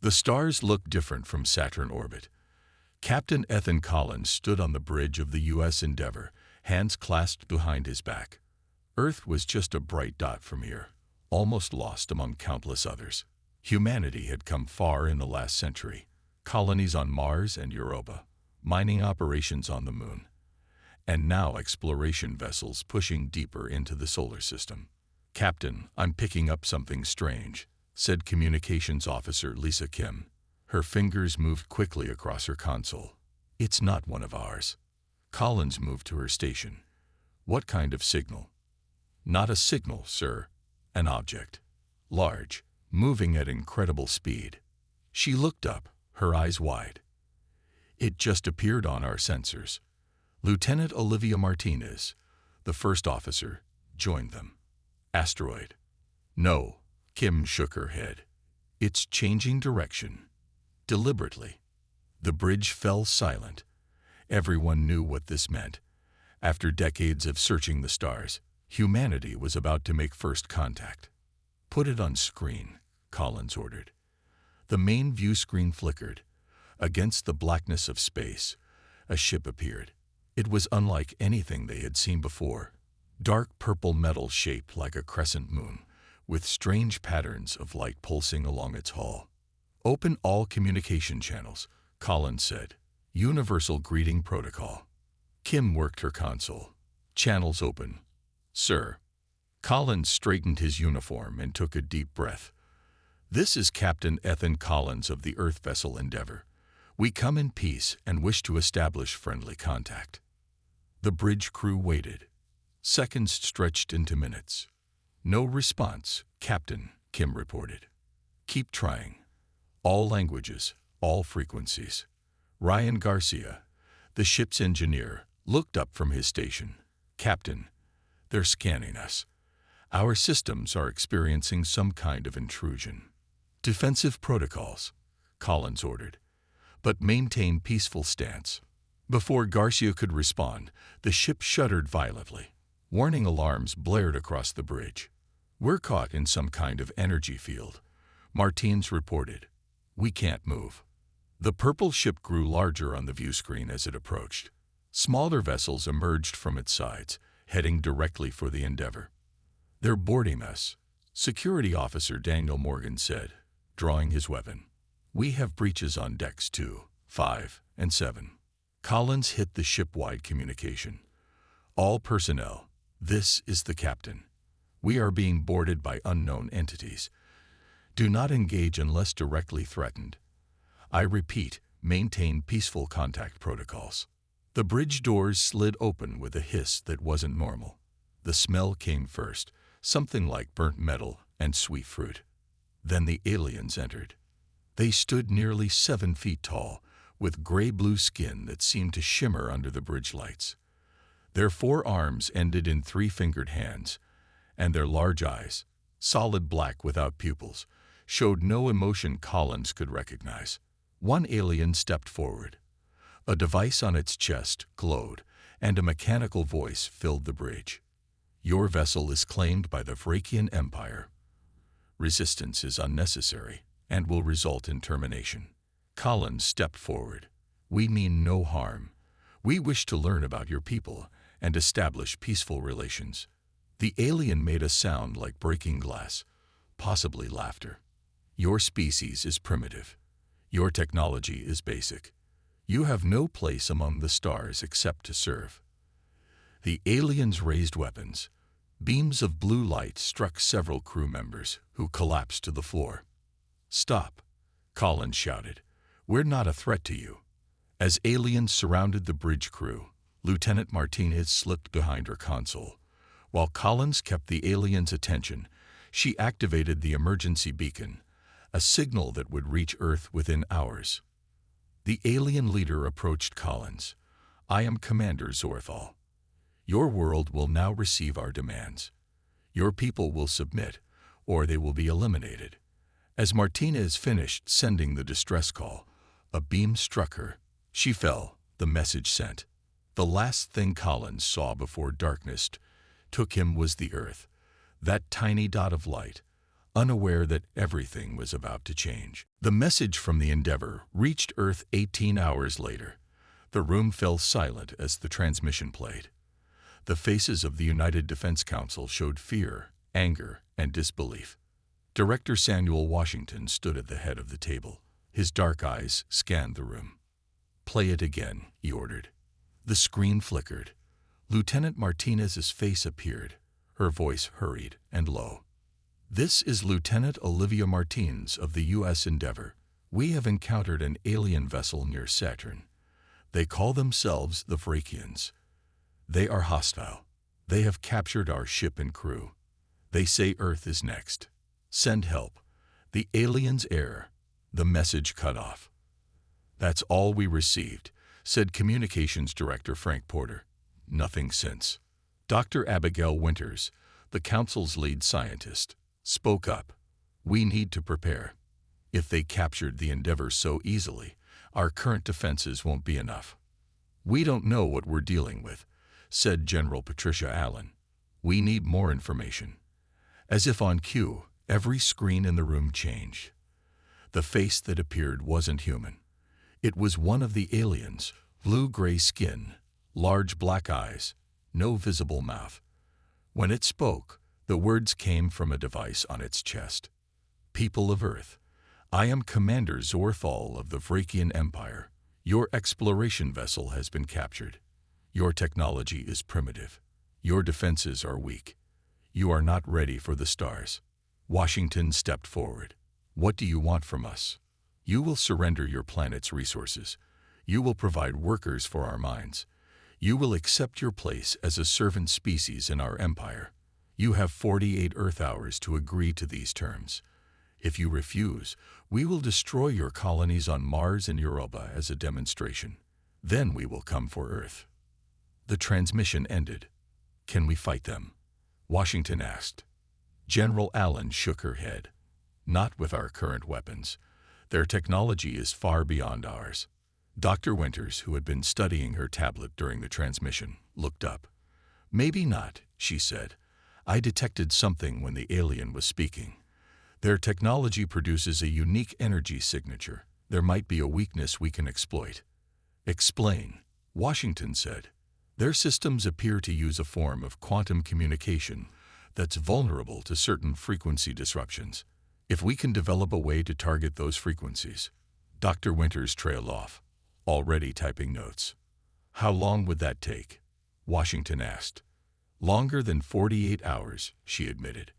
The stars looked different from Saturn orbit. Captain Ethan Collins stood on the bridge of the U.S. Endeavour, hands clasped behind his back. Earth was just a bright dot from here, almost lost among countless others. Humanity had come far in the last century. Colonies on Mars and Europa, mining operations on the Moon, and now exploration vessels pushing deeper into the solar system. "Captain, I'm picking up something strange," said Communications Officer Lisa Kim. Her fingers moved quickly across her console. "It's not one of ours." Collins moved to her station. "What kind of signal?" "Not a signal, sir. An object. Large, moving at incredible speed." She looked up, her eyes wide. "It just appeared on our sensors." Lieutenant Olivia Martinez, the first officer, joined them. "Asteroid?" "No." Kim shook her head. "It's changing direction. Deliberately." The bridge fell silent. Everyone knew what this meant. After decades of searching the stars, humanity was about to make first contact. "Put it on screen," Collins ordered. The main view screen flickered. Against the blackness of space, a ship appeared. It was unlike anything they had seen before. Dark purple metal shaped like a crescent moon, with strange patterns of light pulsing along its hull. "Open all communication channels," Collins said. "Universal greeting protocol." Kim worked her console. "Channels open." "Sir." Collins straightened his uniform and took a deep breath. "This is Captain Ethan Collins of the Earth vessel Endeavour. We come in peace and wish to establish friendly contact." The bridge crew waited. Seconds stretched into minutes. "No response, Captain," Kim reported. "Keep trying. All languages, all frequencies." Ryan Garcia, the ship's engineer, looked up from his station. "Captain, they're scanning us. Our systems are experiencing some kind of intrusion." "Defensive protocols," Collins ordered, "but maintain peaceful stance." Before Garcia could respond, the ship shuddered violently. Warning alarms blared across the bridge. "We're caught in some kind of energy field," Martins reported. "We can't move." The purple ship grew larger on the view screen as it approached. Smaller vessels emerged from its sides, heading directly for the Endeavour. "They're boarding us," Security Officer Daniel Morgan said, drawing his weapon. "We have breaches on decks 2, 5, and 7. Collins hit the ship-wide communication. "All personnel, this is the captain. We are being boarded by unknown entities. Do not engage unless directly threatened. I repeat, maintain peaceful contact protocols." The bridge doors slid open with a hiss that wasn't normal. The smell came first, something like burnt metal and sweet fruit. Then the aliens entered. They stood nearly 7 feet tall, with gray-blue skin that seemed to shimmer under the bridge lights. Their 4 arms ended in 3-fingered hands, and their large eyes, solid black without pupils, showed no emotion Collins could recognize. One alien stepped forward. A device on its chest glowed, and a mechanical voice filled the bridge. "Your vessel is claimed by the Vrakian Empire. Resistance is unnecessary and will result in termination." Collins stepped forward. "We mean no harm. We wish to learn about your people and establish peaceful relations." The alien made a sound like breaking glass, possibly laughter. "Your species is primitive. Your technology is basic. You have no place among the stars except to serve." The aliens raised weapons. Beams of blue light struck several crew members, who collapsed to the floor. "Stop," Collins shouted. "We're not a threat to you." As aliens surrounded the bridge crew, Lieutenant Martinez slipped behind her console. While Collins kept the aliens' attention, she activated the emergency beacon, a signal that would reach Earth within hours. The alien leader approached Collins. "I am Commander Zorthal. Your world will now receive our demands. Your people will submit, or they will be eliminated." As Martinez finished sending the distress call, a beam struck her. She fell, the message sent. The last thing Collins saw before darkness took him was the Earth, that tiny dot of light, unaware that everything was about to change. The message from the Endeavour reached Earth 18 hours later. The room fell silent as the transmission played. The faces of the United Defense Council showed fear, anger, and disbelief. Director Samuel Washington stood at the head of the table. His dark eyes scanned the room. "Play it again," he ordered. The screen flickered. Lieutenant Martinez's face appeared. Her voice hurried and low. "This is Lieutenant Olivia Martinez of the U.S. Endeavour. We have encountered an alien vessel near Saturn. They call themselves the Vrakians. They are hostile. They have captured our ship and crew. They say Earth is next. Send help. The aliens err." The message cut off. "That's all we received," said Communications Director Frank Porter. "Nothing since." Dr. Abigail Winters, the Council's lead scientist, spoke up. "We need to prepare. If they captured the Endeavour so easily, our current defenses won't be enough." "We don't know what we're dealing with," said General Patricia Allen. "We need more information." As if on cue, every screen in the room changed. The face that appeared wasn't human. It was one of the aliens, blue-gray skin, large black eyes, no visible mouth. When it spoke, the words came from a device on its chest. "People of Earth, I am Commander Zorthal of the Vrakian Empire. Your exploration vessel has been captured. Your technology is primitive. Your defenses are weak. You are not ready for the stars." Washington stepped forward. "What do you want from us? You will surrender your planet's resources. You will provide workers for our mines. You will accept your place as a servant species in our empire. You have 48 Earth hours to agree to these terms. If you refuse, we will destroy your colonies on Mars and Europa as a demonstration. Then we will come for Earth." The transmission ended. "Can we fight them?" Washington asked. General Allen shook her head. "Not with our current weapons. Their technology is far beyond ours." Dr. Winters, who had been studying her tablet during the transmission, looked up. "Maybe not," she said. "I detected something when the alien was speaking. Their technology produces a unique energy signature. There might be a weakness we can exploit." "Explain," Washington said. "Their systems appear to use a form of quantum communication that's vulnerable to certain frequency disruptions. If we can develop a way to target those frequencies." Dr. Winters trailed off, already typing notes. "How long would that take?" Washington asked. "Longer than 48 hours, she admitted.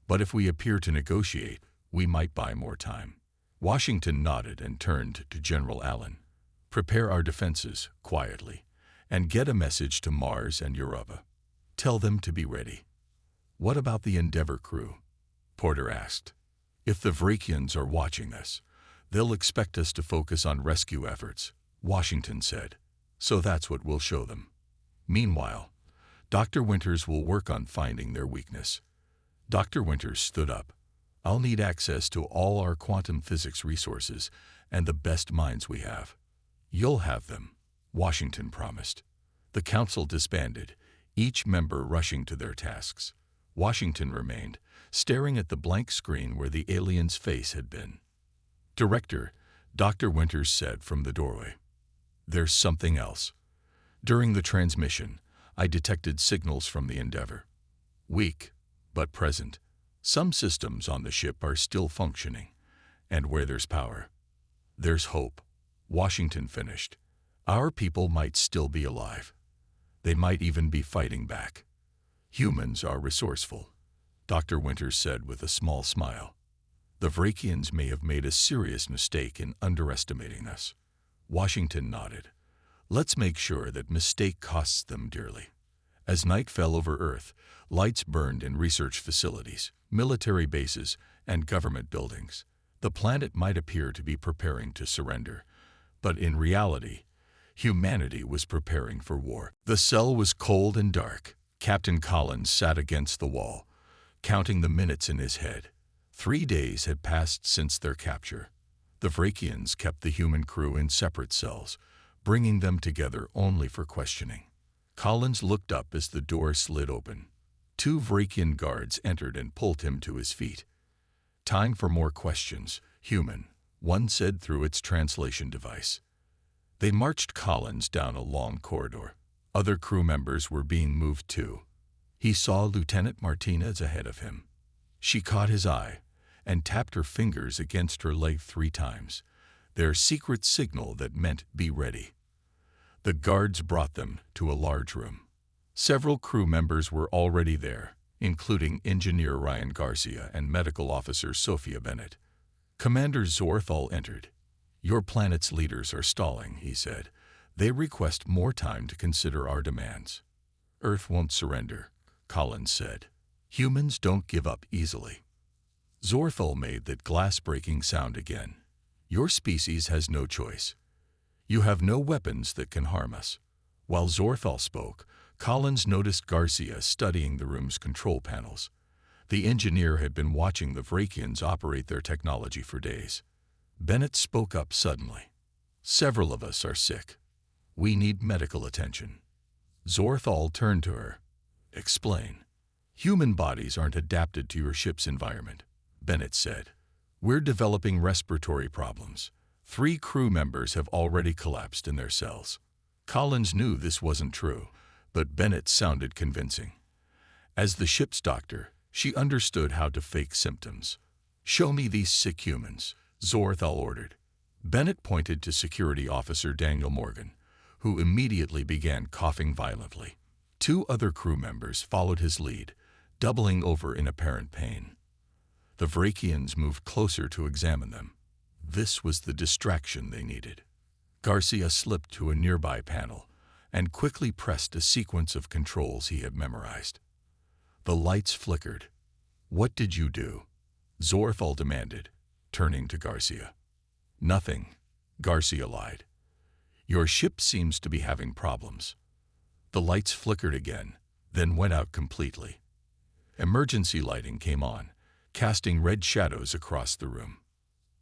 "But if we appear to negotiate, we might buy more time." Washington nodded and turned to General Allen. "Prepare our defenses, quietly, and get a message to Mars and Europa. Tell them to be ready." "What about the Endeavour crew?" Porter asked. "If the Vrakians are watching us, they'll expect us to focus on rescue efforts," Washington said. "So that's what we'll show them. Meanwhile, Dr. Winters will work on finding their weakness." Dr. Winters stood up. "I'll need access to all our quantum physics resources and the best minds we have." "You'll have them," Washington promised. The council disbanded, each member rushing to their tasks. Washington remained, staring at the blank screen where the alien's face had been. "Director," Dr. Winters said from the doorway. "There's something else. During the transmission, I detected signals from the Endeavour. Weak, but present. Some systems on the ship are still functioning. And where there's power, there's hope," Washington finished. "Our people might still be alive. They might even be fighting back. Humans are resourceful," Dr. Winters said with a small smile. "The Vrakians may have made a serious mistake in underestimating us." Washington nodded. "Let's make sure that mistake costs them dearly." As night fell over Earth, lights burned in research facilities, military bases, and government buildings. The planet might appear to be preparing to surrender, but in reality, humanity was preparing for war. The cell was cold and dark. Captain Collins sat against the wall, counting the minutes in his head. 3 days had passed since their capture. The Vrakians kept the human crew in separate cells, bringing them together only for questioning. Collins looked up as the door slid open. 2 Vrakian guards entered and pulled him to his feet. Time for more questions, human, one said through its translation device. They marched Collins down a long corridor. Other crew members were being moved too. He saw Lieutenant Martinez ahead of him. She caught his eye and tapped her fingers against her leg 3 times, their secret signal that meant be ready. The guards brought them to a large room. Several crew members were already there, including Engineer Ryan Garcia and Medical Officer Sophia Bennett. Commander Zorthal entered. "Your planet's leaders are stalling," he said. "They request more time to consider our demands." "Earth won't surrender," Collins said. "Humans don't give up easily." Zorthal made that glass-breaking sound again. "Your species has no choice. You have no weapons that can harm us." While Zorthal spoke, Collins noticed Garcia studying the room's control panels. The engineer had been watching the Vrakians operate their technology for days. Bennett spoke up suddenly. "Several of us are sick. We need medical attention." Zorthal turned to her. "Explain." "Human bodies aren't adapted to your ship's environment," Bennett said. "We're developing respiratory problems. 3 crew members have already collapsed in their cells." Collins knew this wasn't true, but Bennett sounded convincing. As the ship's doctor, she understood how to fake symptoms. "Show me these sick humans," Zorthal ordered. Bennett pointed to Security Officer Daniel Morgan, who immediately began coughing violently. 2 other crew members followed his lead, doubling over in apparent pain. The Vrakians moved closer to examine them. This was the distraction they needed. Garcia slipped to a nearby panel and quickly pressed a sequence of controls he had memorized. The lights flickered. "What did you do?" Zorthal demanded, turning to Garcia. "Nothing," Garcia lied. "Your ship seems to be having problems." The lights flickered again, then went out completely. Emergency lighting came on, casting red shadows across the room.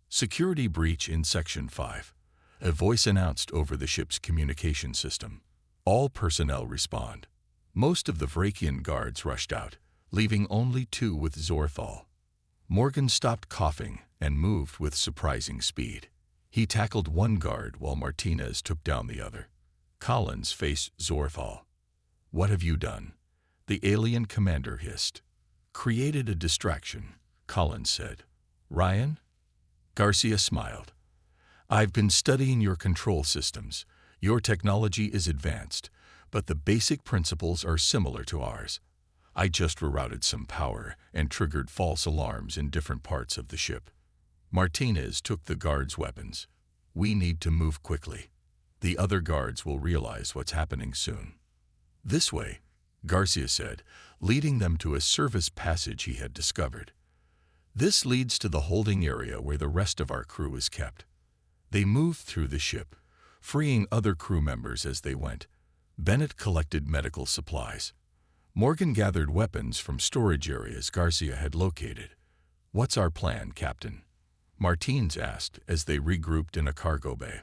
"Security breach in Section 5. A voice announced over the ship's communication system. "All personnel respond." Most of the Vrakian guards rushed out, leaving only 2 with Zorthal. Morgan stopped coughing and moved with surprising speed. He tackled one guard while Martinez took down the other. Collins faced Zorthal. "What have you done?" The alien commander hissed. "Created a distraction," Collins said. "Ryan?" Garcia smiled. "I've been studying your control systems. Your technology is advanced, but the basic principles are similar to ours. I just rerouted some power and triggered false alarms in different parts of the ship." Martinez took the guards' weapons. "We need to move quickly. The other guards will realize what's happening soon." "This way," Garcia said, leading them to a service passage he had discovered. "This leads to the holding area where the rest of our crew is kept." They moved through the ship, freeing other crew members as they went. Bennett collected medical supplies. Morgan gathered weapons from storage areas Garcia had located. "What's our plan, Captain?" Martinez asked as they regrouped in a cargo bay.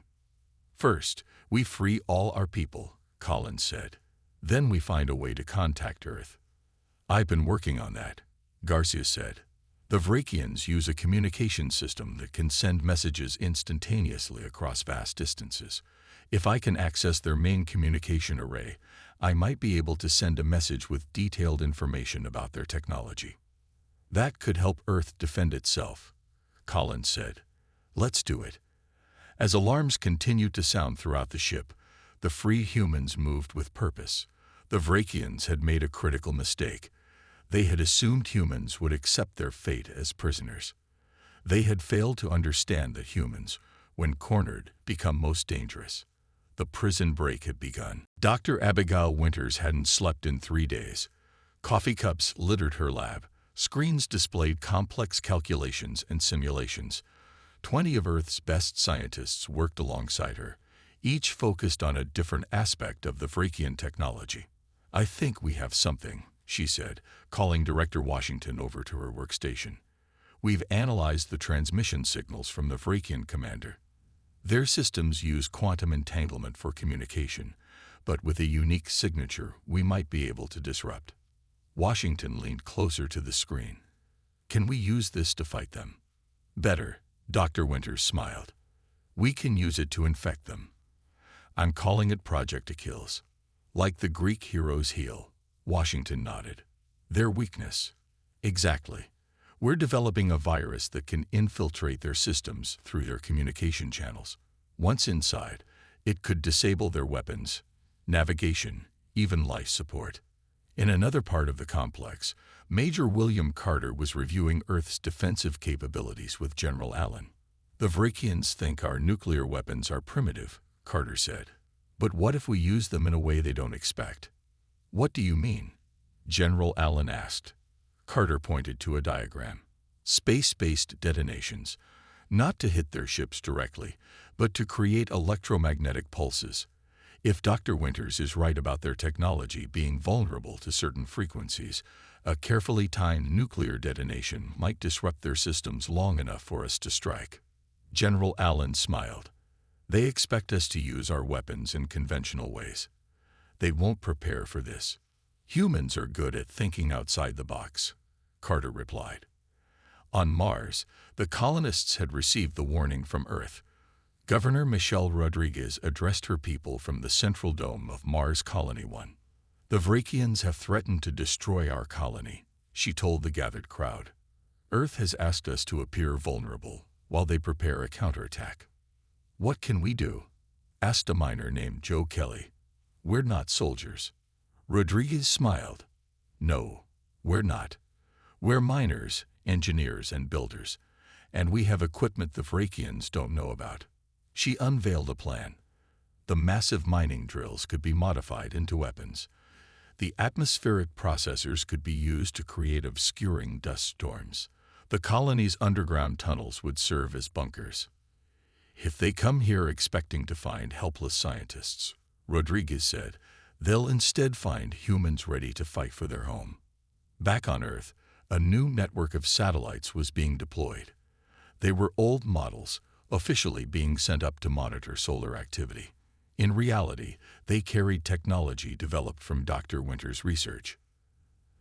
"First, we free all our people," Collins said. "Then we find a way to contact Earth." "I've been working on that," Garcia said. "The Vrakians use a communication system that can send messages instantaneously across vast distances. If I can access their main communication array, I might be able to send a message with detailed information about their technology." "That could help Earth defend itself," Collins said. "Let's do it." As alarms continued to sound throughout the ship, the free humans moved with purpose. The Vrakians had made a critical mistake. They had assumed humans would accept their fate as prisoners. They had failed to understand that humans, when cornered, become most dangerous. The prison break had begun. Dr. Abigail Winters hadn't slept in 3 days. Coffee cups littered her lab. Screens displayed complex calculations and simulations. 20 of Earth's best scientists worked alongside her, each focused on a different aspect of the Vrakian technology. "I think we have something," she said, calling Director Washington over to her workstation. "We've analyzed the transmission signals from the Vrakian commander. Their systems use quantum entanglement for communication, but with a unique signature we might be able to disrupt." Washington leaned closer to the screen. Can we use this to fight them? Better, Dr. Winters smiled. We can use it to infect them. I'm calling it Project Achilles. Like the Greek hero's heel. Washington nodded. Their weakness. Exactly. We're developing a virus that can infiltrate their systems through their communication channels. Once inside, it could disable their weapons, navigation, even life support. In another part of the complex, Major William Carter was reviewing Earth's defensive capabilities with General Allen. The Vrakians think our nuclear weapons are primitive, Carter said. But what if we use them in a way they don't expect? What do you mean? General Allen asked. Carter pointed to a diagram. Space-based detonations, not to hit their ships directly, but to create electromagnetic pulses. If Dr. Winters is right about their technology being vulnerable to certain frequencies, a carefully timed nuclear detonation might disrupt their systems long enough for us to strike. General Allen smiled. They expect us to use our weapons in conventional ways. They won't prepare for this. Humans are good at thinking outside the box, Carter replied. On Mars, the colonists had received the warning from Earth. Governor Michelle Rodriguez addressed her people from the central dome of Mars Colony 1. The Vrakians have threatened to destroy our colony, she told the gathered crowd. Earth has asked us to appear vulnerable while they prepare a counterattack. What can we do? Asked a miner named Joe Kelly. We're not soldiers. Rodriguez smiled. No, we're not. We're miners, engineers, and builders, and we have equipment the Vrakians don't know about. She unveiled a plan. The massive mining drills could be modified into weapons. The atmospheric processors could be used to create obscuring dust storms. The colony's underground tunnels would serve as bunkers. If they come here expecting to find helpless scientists, Rodriguez said, they'll instead find humans ready to fight for their home. Back on Earth, a new network of satellites was being deployed. They were old models, officially being sent up to monitor solar activity. In reality, they carried technology developed from Dr. Winters' research.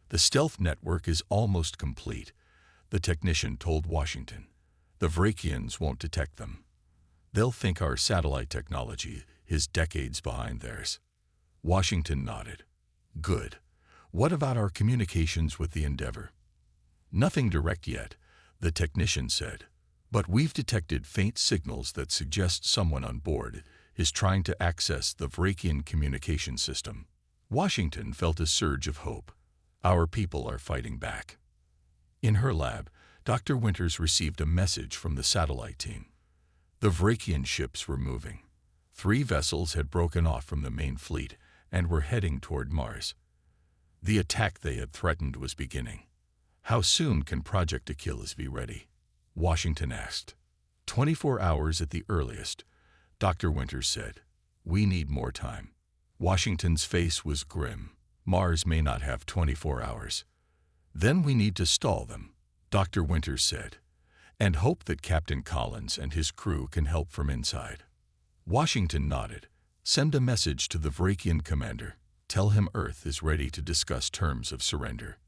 The stealth network is almost complete, the technician told Washington. The Vrakians won't detect them. They'll think our satellite technology is decades behind theirs. Washington nodded. Good. What about our communications with the Endeavor? Nothing direct yet, the technician said. But we've detected faint signals that suggest someone on board is trying to access the Vrakian communication system. Washington felt a surge of hope. Our people are fighting back. In her lab, Dr. Winters received a message from the satellite team. The Vrakian ships were moving. 3 vessels had broken off from the main fleet and were heading toward Mars. The attack they had threatened was beginning. How soon can Project Achilles be ready? Washington asked. 24 hours at the earliest, Dr. Winters said. We need more time. Washington's face was grim. Mars may not have 24 hours. Then we need to stall them, Dr. Winters said, and hope that Captain Collins and his crew can help from inside. Washington nodded. Send a message to the Vrakian commander. Tell him Earth is ready to discuss terms of surrender.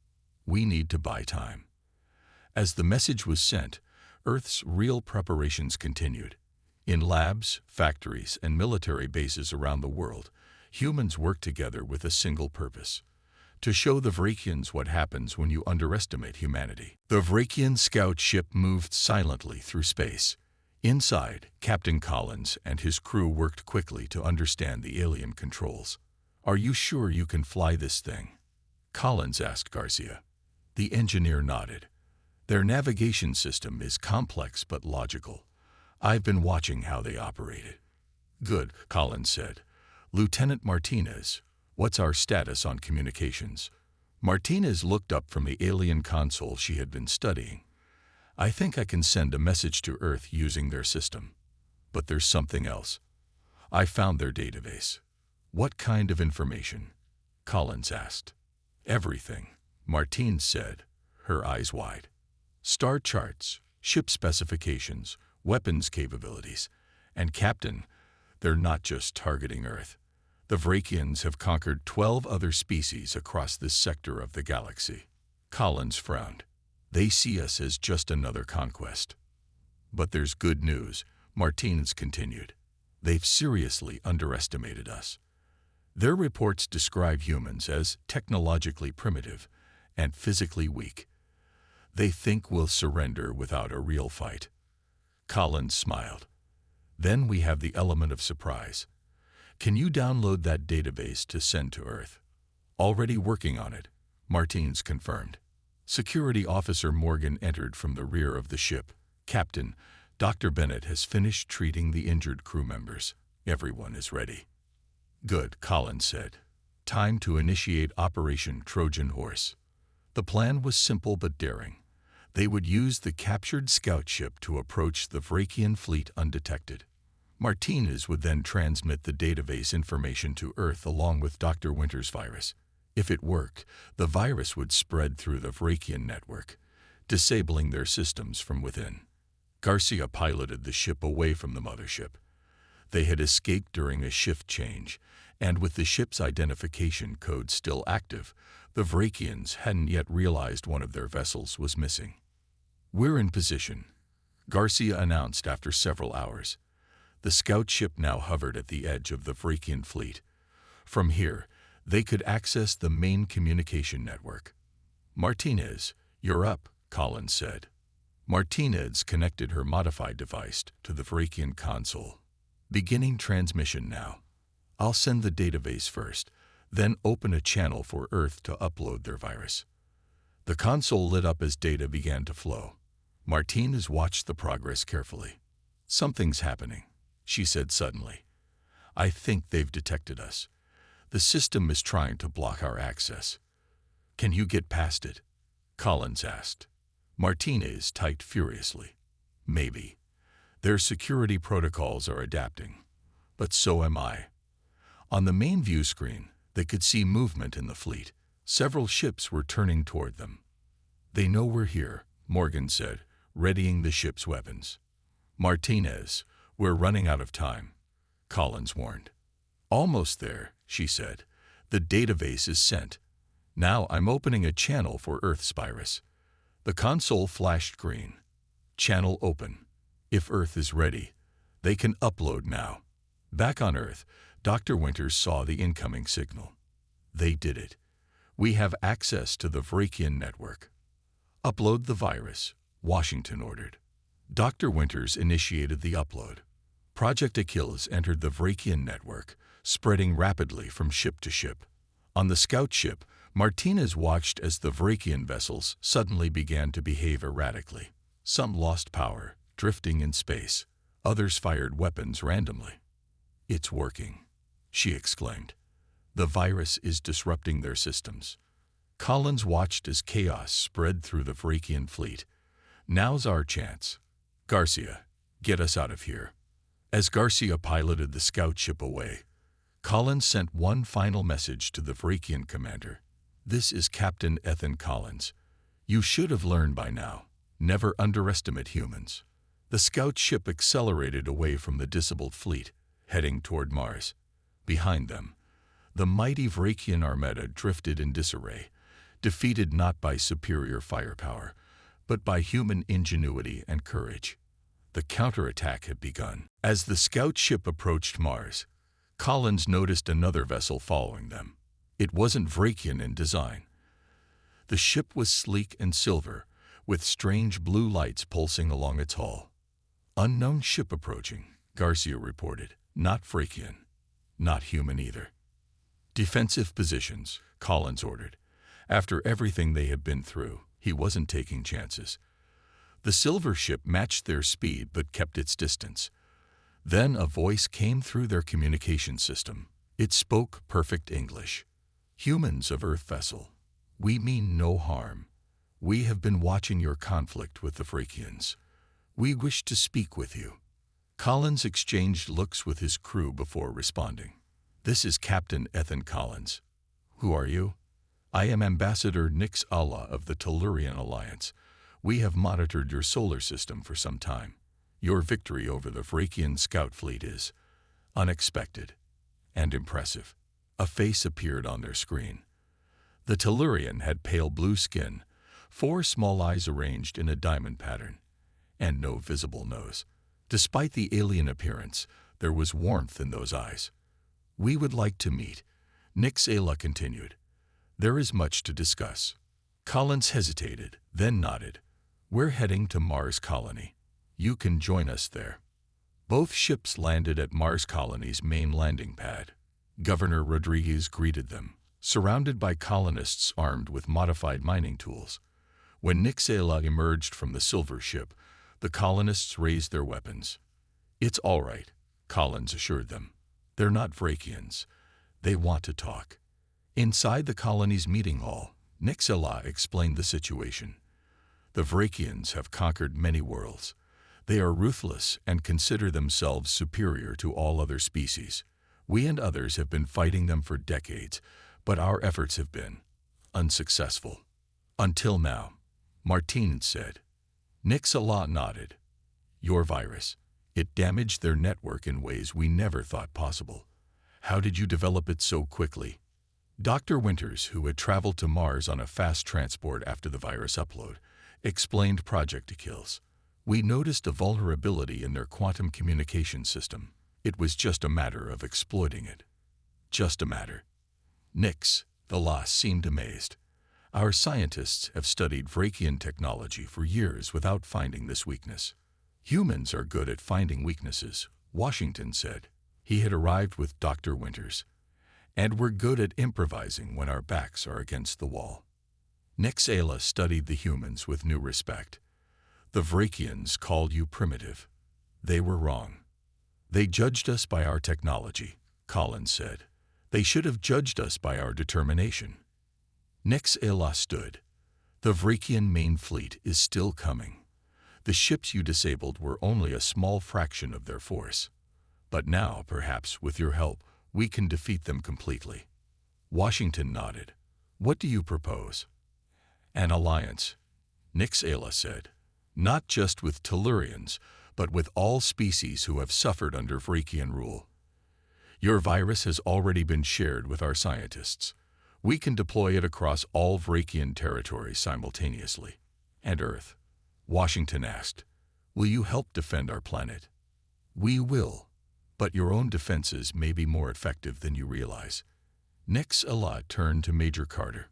We need to buy time. As the message was sent, Earth's real preparations continued. In labs, factories, and military bases around the world, humans worked together with a single purpose: to show the Vrakians what happens when you underestimate humanity. The Vrakian scout ship moved silently through space. Inside, Captain Collins and his crew worked quickly to understand the alien controls. Are you sure you can fly this thing? Collins asked Garcia. The engineer nodded. Their navigation system is complex but logical. I've been watching how they operate it. Good, Collins said. Lieutenant Martinez, what's our status on communications? Martinez looked up from the alien console she had been studying. I think I can send a message to Earth using their system. But there's something else. I found their database. What kind of information? Collins asked. Everything, Martinez said, her eyes wide. Star charts, ship specifications, weapons capabilities. And Captain, they're not just targeting Earth. The Vrakians have conquered 12 other species across this sector of the galaxy. Collins frowned. They see us as just another conquest. But there's good news, Martinez continued. They've seriously underestimated us. Their reports describe humans as technologically primitive and physically weak. They think we'll surrender without a real fight. Collins smiled. Then we have the element of surprise. Can you download that database to send to Earth? Already working on it, Martinez confirmed. Security Officer Morgan entered from the rear of the ship. Captain, Dr. Bennett has finished treating the injured crew members. Everyone is ready. Good, Collins said. Time to initiate Operation Trojan Horse. The plan was simple but daring. They would use the captured scout ship to approach the Vrakian fleet undetected. Martinez would then transmit the database information to Earth along with Dr. Winter's virus. If it worked, the virus would spread through the Vrakian network, disabling their systems from within. Garcia piloted the ship away from the mothership. They had escaped during a shift change, and with the ship's identification code still active, the Vrakians hadn't yet realized one of their vessels was missing. We're in position, Garcia announced after several hours. The scout ship now hovered at the edge of the Vrakian fleet. From here, they could access the main communication network. Martinez, you're up, Collins said. Martinez connected her modified device to the Vrakian console. Beginning transmission now. I'll send the database first, then open a channel for Earth to upload their virus. The console lit up as data began to flow. Martinez watched the progress carefully. Something's happening, she said suddenly. I think they've detected us. The system is trying to block our access. Can you get past it? Collins asked. Martinez typed furiously. Maybe. Their security protocols are adapting. But so am I. On the main view screen, they could see movement in the fleet. Several ships were turning toward them. They know we're here, Morgan said, readying the ship's weapons. Martinez, we're running out of time, Collins warned. Almost there, she said. The database is sent. Now I'm opening a channel for Earth's virus. The console flashed green. Channel open. If Earth is ready, they can upload now. Back on Earth, Dr. Winters saw the incoming signal. They did it. We have access to the Vrakian network. Upload the virus, Washington ordered. Dr. Winters initiated the upload. Project Achilles entered the Vrakian network, spreading rapidly from ship to ship. On the scout ship, Martinez watched as the Vrakian vessels suddenly began to behave erratically. Some lost power, drifting in space. Others fired weapons randomly. It's working, she exclaimed. The virus is disrupting their systems. Collins watched as chaos spread through the Vrakian fleet. Now's our chance. Garcia, get us out of here. As Garcia piloted the scout ship away, Collins sent one final message to the Vrakian commander. This is Captain Ethan Collins. You should have learned by now. Never underestimate humans. The scout ship accelerated away from the disabled fleet, heading toward Mars. Behind them, the mighty Vrakian armada drifted in disarray, defeated not by superior firepower, but by human ingenuity and courage. The counterattack had begun. As the scout ship approached Mars, Collins noticed another vessel following them. It wasn't Vrakian in design. The ship was sleek and silver, with strange blue lights pulsing along its hull. Unknown ship approaching, Garcia reported. Not Vrakian. Not human either. Defensive positions, Collins ordered. After everything they had been through, he wasn't taking chances. The silver ship matched their speed but kept its distance. Then a voice came through their communication system. It spoke perfect English. Humans of Earth vessel, we mean no harm. We have been watching your conflict with the Vrakians. We wish to speak with you. Collins exchanged looks with his crew before responding. This is Captain Ethan Collins. Who are you? I am Ambassador Nix Allah of the Tellurian Alliance. We have monitored your solar system for some time. Your victory over the Vrakian scout fleet is unexpected and impressive. A face appeared on their screen. The Tellurian had pale blue skin, 4 small eyes arranged in a diamond pattern, and no visible nose. Despite the alien appearance, there was warmth in those eyes. "We would like to meet," Nixela continued. "There is much to discuss." Collins hesitated, then nodded. "We're heading to Mars Colony. You can join us there." Both ships landed at Mars Colony's main landing pad. Governor Rodriguez greeted them, surrounded by colonists armed with modified mining tools. When Nixela emerged from the silver ship, the colonists raised their weapons. "It's all right," Collins assured them. "They're not Vrakians. They want to talk." Inside the colony's meeting hall, Nixela explained the situation. "The Vrakians have conquered many worlds. They are ruthless and consider themselves superior to all other species. We and others have been fighting them for decades, but our efforts have been unsuccessful. Until now," Martinez said. Nixela nodded. "Your virus. It damaged their network in ways we never thought possible. How did you develop it so quickly?" Dr. Winters, who had traveled to Mars on a fast transport after the virus upload, explained Project Achilles. "We noticed a vulnerability in their quantum communication system. It was just a matter of exploiting it." "Just a matter." Nixela seemed amazed. "Our scientists have studied Vrakian technology for years without finding this weakness." "Humans are good at finding weaknesses," Washington said. He had arrived with Dr. Winters. "And we're good at improvising when our backs are against the wall." Nixela studied the humans with new respect. "The Vrakians called you primitive. They were wrong. They judged us by our technology," Collins said. "They should have judged us by our determination." Nixela stood. "The Vrakian main fleet is still coming. The ships you disabled were only a small fraction of their force. But now, perhaps, with your help, we can defeat them completely." Washington nodded. "What do you propose?" "An alliance," Nixela said. "Not just with Tellurians, but with all species who have suffered under Vrakian rule. Your virus has already been shared with our scientists. We can deploy it across all Vrakian territories simultaneously." "And Earth?" Washington asked. "Will you help defend our planet?" "We will, but your own defenses may be more effective than you realize." Nixela turned to Major Carter.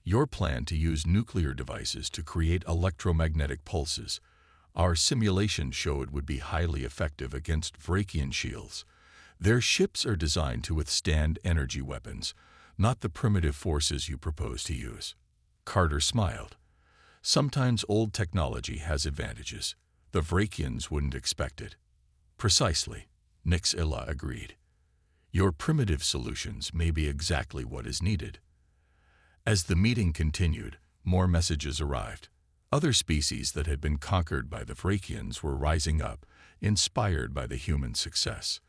"Your plan to use nuclear devices to create electromagnetic pulses, our simulation showed would be highly effective against Vrakian shields. Their ships are designed to withstand energy weapons, not the primitive forces you propose to use." Carter smiled. "Sometimes old technology has advantages. The Vrakians wouldn't expect it." "Precisely," Nixela agreed. "Your primitive solutions may be exactly what is needed." As the meeting continued, more messages arrived. Other species that had been conquered by the Vrakians were rising up, inspired by the human success.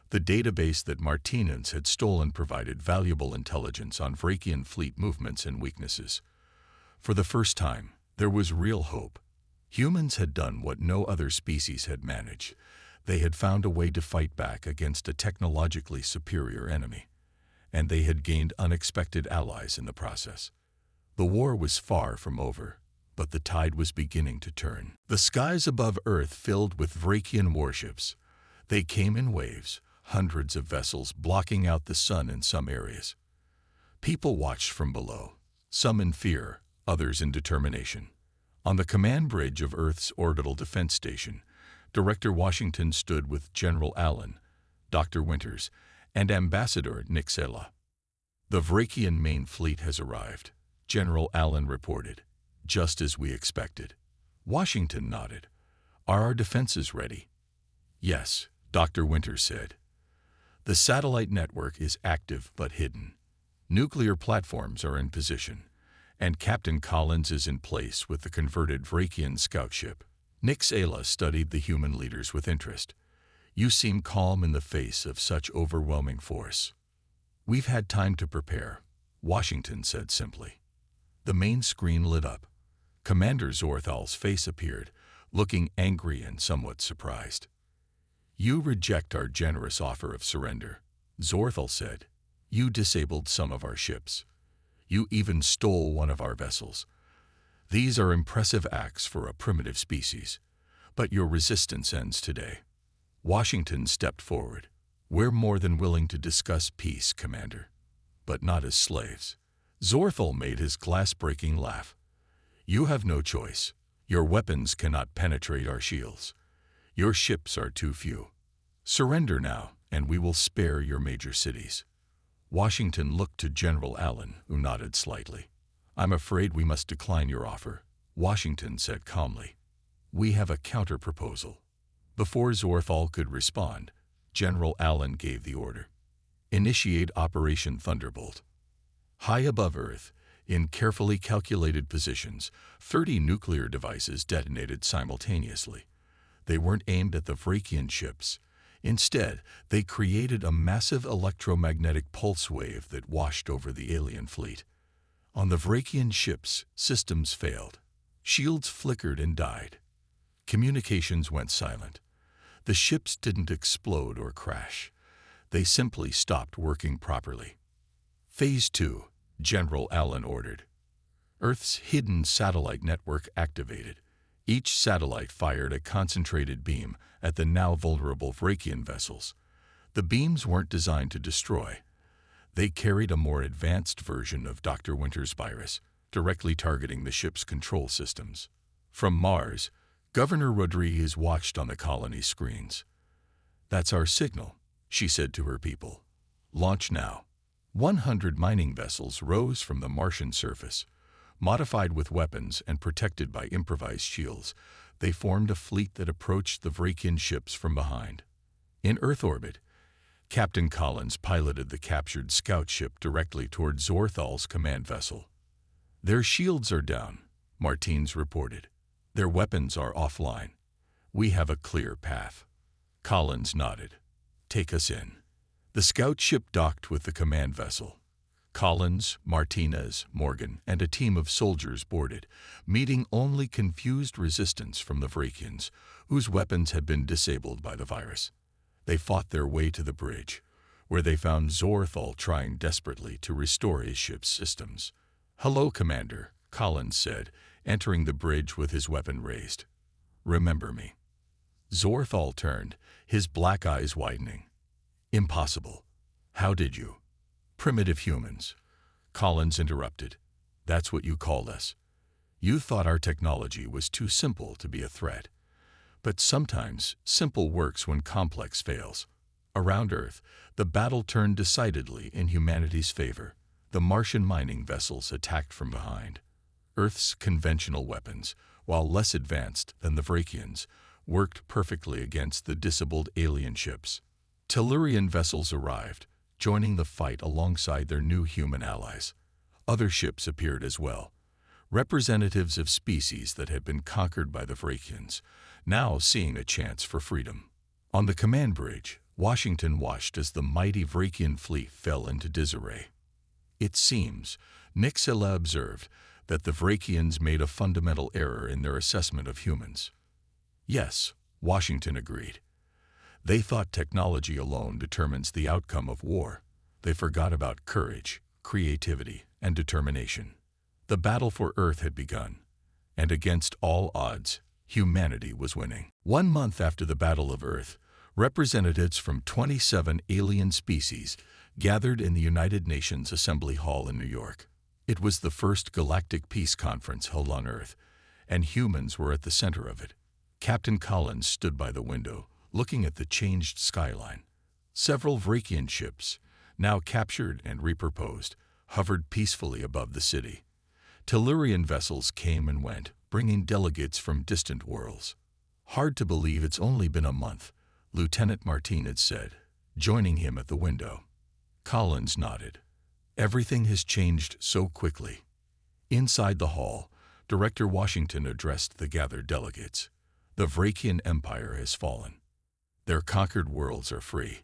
The database that Martinez had stolen provided valuable intelligence on Vrakian fleet movements and weaknesses. For the first time, there was real hope. Humans had done what no other species had managed. They had found a way to fight back against a technologically superior enemy, and they had gained unexpected allies in the process. The war was far from over, but the tide was beginning to turn. The skies above Earth filled with Vrakian warships. They came in waves, hundreds of vessels blocking out the sun in some areas. People watched from below, some in fear, others in determination. On the command bridge of Earth's orbital defense station, Director Washington stood with General Allen, Dr. Winters, and Ambassador Nixela. "The Vrakian main fleet has arrived," General Allen reported, "just as we expected." Washington nodded. "Are our defenses ready?" "Yes," Dr. Winters said. "The satellite network is active but hidden. Nuclear platforms are in position, and Captain Collins is in place with the converted Vrakian scout ship." Nixela studied the human leaders with interest. "You seem calm in the face of such overwhelming force." "We've had time to prepare," Washington said simply. The main screen lit up. Commander Zorthal's face appeared, looking angry and somewhat surprised. "You reject our generous offer of surrender," Zorthal said. "You disabled some of our ships. You even stole one of our vessels. These are impressive acts for a primitive species, but your resistance ends today. Washington stepped forward. We're more than willing to discuss peace, Commander, but not as slaves. Zorthal made his glass-breaking laugh. You have no choice. Your weapons cannot penetrate our shields. Your ships are too few. Surrender now, and we will spare your major cities. Washington looked to General Allen, who nodded slightly. I'm afraid we must decline your offer, Washington said calmly. We have a counter-proposal. Before Zorthal could respond, General Allen gave the order. Initiate Operation Thunderbolt. High above Earth, in carefully calculated positions, 30 nuclear devices detonated simultaneously. They weren't aimed at the Vrakian ships. Instead, they created a massive electromagnetic pulse wave that washed over the alien fleet. On the Vrakian ships, systems failed. Shields flickered and died. Communications went silent. The ships didn't explode or crash. They simply stopped working properly. Phase 2, General Allen ordered. Earth's hidden satellite network activated. Each satellite fired a concentrated beam at the now vulnerable Vrakian vessels. The beams weren't designed to destroy. They carried a more advanced version of Dr. Winter's virus, directly targeting the ship's control systems. From Mars, Governor Rodriguez watched on the colony's screens. That's our signal, she said to her people. Launch now. 100 mining vessels rose from the Martian surface. Modified with weapons and protected by improvised shields, they formed a fleet that approached the Vrakian ships from behind. In Earth orbit, Captain Collins piloted the captured scout ship directly toward Zorthal's command vessel. Their shields are down, Martins reported. Their weapons are offline. We have a clear path. Collins nodded. Take us in. The scout ship docked with the command vessel. Collins, Martinez, Morgan, and a team of soldiers boarded, meeting only confused resistance from the Vrakians, whose weapons had been disabled by the virus. They fought their way to the bridge, where they found Zorthal trying desperately to restore his ship's systems. Hello, Commander, Collins said, entering the bridge with his weapon raised. Remember me. Zorthal turned, his black eyes widening. Impossible. How did you? Primitive humans. Collins interrupted. That's what you called us. You thought our technology was too simple to be a threat. But sometimes simple works when complex fails. Around Earth, the battle turned decidedly in humanity's favor. The Martian mining vessels attacked from behind. Earth's conventional weapons, while less advanced than the Vrakians, worked perfectly against the disabled alien ships. Tellurian vessels arrived, joining the fight alongside their new human allies. Other ships appeared as well, representatives of species that had been conquered by the Vrakians, now seeing a chance for freedom. On the command bridge, Washington watched as the mighty Vrakian fleet fell into disarray. It seems, Nixela observed, that the Vrakians made a fundamental error in their assessment of humans. Yes, Washington agreed. They thought technology alone determines the outcome of war. They forgot about courage, creativity, and determination. The battle for Earth had begun, and against all odds, humanity was winning. 1 month after the Battle of Earth, representatives from 27 alien species gathered in the United Nations Assembly Hall in New York. It was the first Galactic Peace Conference held on Earth, and humans were at the center of it. Captain Collins stood by the window, looking at the changed skyline. Several Vrakian ships, now captured and repurposed, hovered peacefully above the city. Tellurian vessels came and went, bringing delegates from distant worlds. Hard to believe it's only been a month, Lieutenant Martinez said, joining him at the window. Collins nodded. Everything has changed so quickly. Inside the hall, Director Washington addressed the gathered delegates. The Vrakian Empire has fallen. Their conquered worlds are free.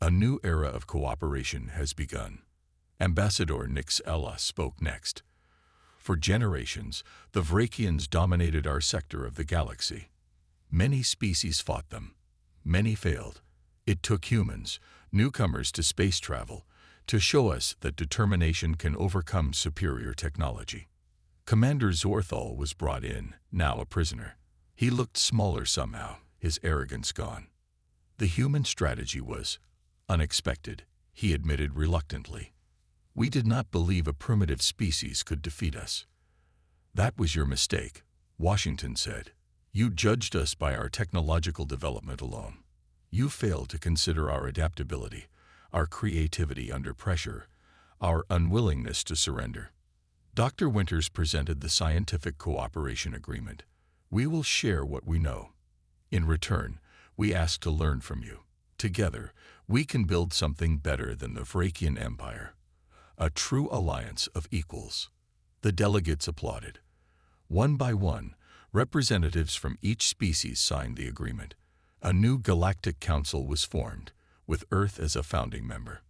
A new era of cooperation has begun. Ambassador Nixela spoke next. For generations, the Vrakians dominated our sector of the galaxy. Many species fought them. Many failed. It took humans, newcomers to space travel, to show us that determination can overcome superior technology. Commander Zorthal was brought in, now a prisoner. He looked smaller somehow, his arrogance gone. The human strategy was unexpected, he admitted reluctantly. We did not believe a primitive species could defeat us. That was your mistake, Washington said. You judged us by our technological development alone. You failed to consider our adaptability, our creativity under pressure, our unwillingness to surrender. Dr. Winters presented the Scientific Cooperation Agreement. We will share what we know. In return, we ask to learn from you. Together, we can build something better than the Vrakian Empire. A true alliance of equals. The delegates applauded. One by one, representatives from each species signed the agreement. A new Galactic Council was formed, with Earth as a founding member.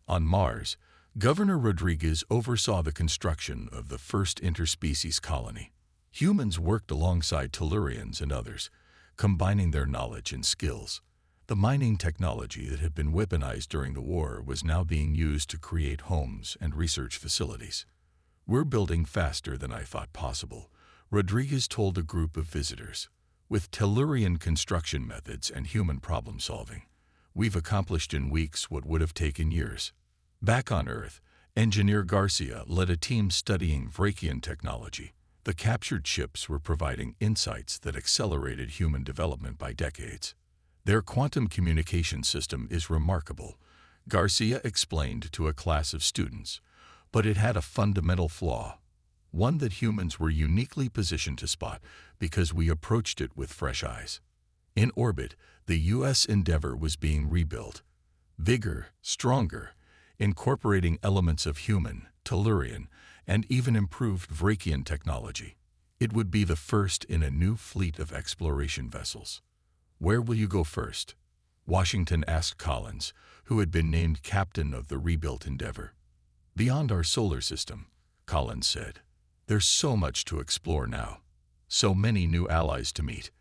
On Mars, Governor Rodriguez oversaw the construction of the first interspecies colony. Humans worked alongside Tellurians and others, combining their knowledge and skills. The mining technology that had been weaponized during the war was now being used to create homes and research facilities. We're building faster than I thought possible, Rodriguez told a group of visitors. With Tellurian construction methods and human problem solving, we've accomplished in weeks what would have taken years. Back on Earth, Engineer Garcia led a team studying Vrakian technology. The captured ships were providing insights that accelerated human development by decades. Their quantum communication system is remarkable, Garcia explained to a class of students, but it had a fundamental flaw, one that humans were uniquely positioned to spot because we approached it with fresh eyes. In orbit, the U.S. Endeavour was being rebuilt, bigger, stronger, incorporating elements of human, Tellurian, and even improved Vrakian technology. It would be the first in a new fleet of exploration vessels. Where will you go first? Washington asked Collins, who had been named captain of the rebuilt Endeavour. Beyond our solar system, Collins said. There's so much to explore now, so many new allies to meet.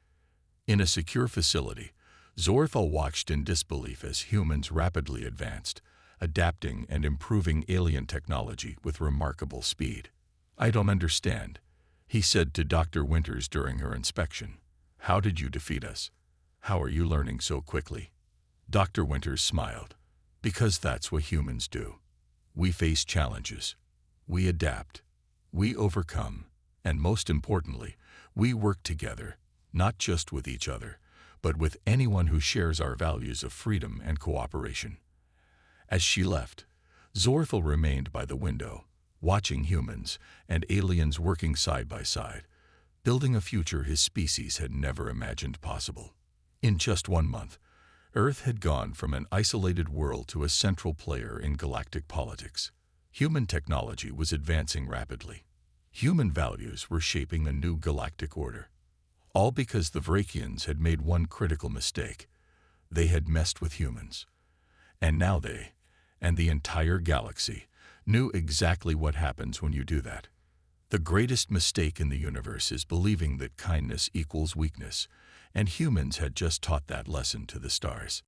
In a secure facility, Zorthal watched in disbelief as humans rapidly advanced, adapting and improving alien technology with remarkable speed. I don't understand, he said to Dr. Winters during her inspection. How did you defeat us? How are you learning so quickly? Dr. Winters smiled. Because that's what humans do. We face challenges. We adapt. We overcome. And most importantly, we work together, not just with each other, but with anyone who shares our values of freedom and cooperation. As she left, Zorthal remained by the window, watching humans and aliens working side by side, building a future his species had never imagined possible. In just 1 month, Earth had gone from an isolated world to a central player in galactic politics. Human technology was advancing rapidly. Human values were shaping a new galactic order. All because the Vrakians had made one critical mistake. They had messed with humans. And now they, and the entire galaxy, knew exactly what happens when you do that. The greatest mistake in the universe is believing that kindness equals weakness, and humans had just taught that lesson to the stars.